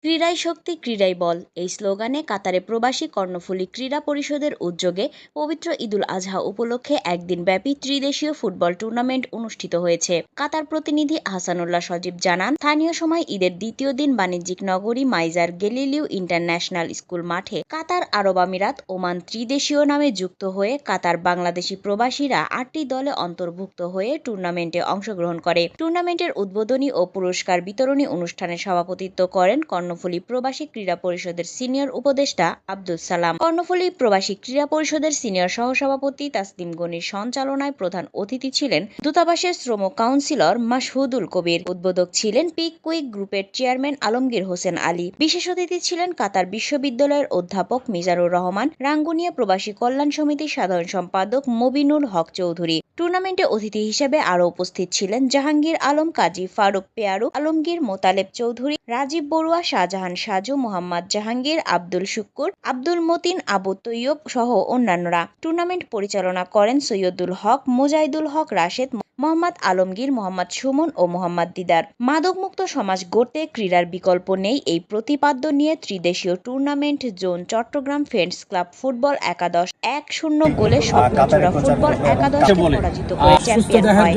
ক্রীড়াই শক্তি, ক্রীড়াই বল এই স্লোগানে কাতারে প্রবাসী কর্ণফুলী ক্রীড়া পরিষদের উদ্যোগে পবিত্র ঈদুল আজহা উপলক্ষে একদিনব্যাপী ত্রিদেশীয় ফুটবল টুর্নামেন্ট অনুষ্ঠিত হয়েছে। কাতার প্রতিনিধি হাসানুল্লাহ সজীব জানান, স্থানীয় সময় ঈদের দ্বিতীয় দিন বাণিজ্যিক নগরী মাইজার গেলিলিও ইন্টারন্যাশনাল স্কুল মাঠে কাতার আরব আমিরাত ওমান ত্রিদেশীয় নামে যুক্ত হয়ে কাতার বাংলাদেশি প্রবাসীরা ৮টি দলে অন্তর্ভুক্ত হয়ে টুর্নামেন্টে অংশগ্রহণ করে। টুর্নামেন্টের উদ্বোধনী ও পুরস্কার বিতরণী অনুষ্ঠানে সভাপতিত্ব করেন কর্ণফুলী প্রবাসী ক্রীড়া পরিষদের সিনিয়র উপদেষ্টা আব্দুল সালাম। কর্ণফুলী প্রবাসী ক্রীড়া পরিষদের সিনিয়র সহসভাপতি তাসলিম গনির সঞ্চালনায় প্রধান অতিথি ছিলেন দূতাবাসের শ্রম কাউন্সিলর মাসহুদুল কবির। উদ্বোধক ছিলেন পিক কুইক গ্রুপের চেয়ারম্যান আলমগীর হোসেন আলী। বিশেষ অতিথি ছিলেন কাতার বিশ্ববিদ্যালয়ের অধ্যাপক মিজানুর রহমান, রাঙ্গুনিয়া প্রবাসী কল্যাণ সমিতির সাধারণ সম্পাদক মবিনুল হক চৌধুরী। টুর্নামেন্টে অতিথি হিসেবে আরও উপস্থিত ছিলেন জাহাঙ্গীর আলম, কাজী ফারুক পেয়ারু, আলমগীর মোতালেব চৌধুরী, রাজীব বড়ুয়া, শাহজাহান সাজু, মোহাম্মদ জাহাঙ্গীর, আব্দুল শুক্কুর, আব্দুল মতিন, আবু তৈয়ব সহ অন্যান্যরা। টুর্নামেন্ট পরিচালনা করেন সৈয়দুল হক, মোজাইদুল হক রাশেদ, মোহাম্মদ আলমগীর, মোহাম্মদ সুমন ও মোহাম্মদ দিদার। মাদকমুক্ত সমাজ গড়তে ক্রীড়ার বিকল্প নেই এই প্রতিপাদ্য নিয়ে ত্রিদেশীয় tournament zone Chittagong friends club football একাদশ ১-০ গোলে স্বপ্নচূড়া ফুটবল একাদশকে পরাজিত করে চ্যাম্পিয়ন হয়।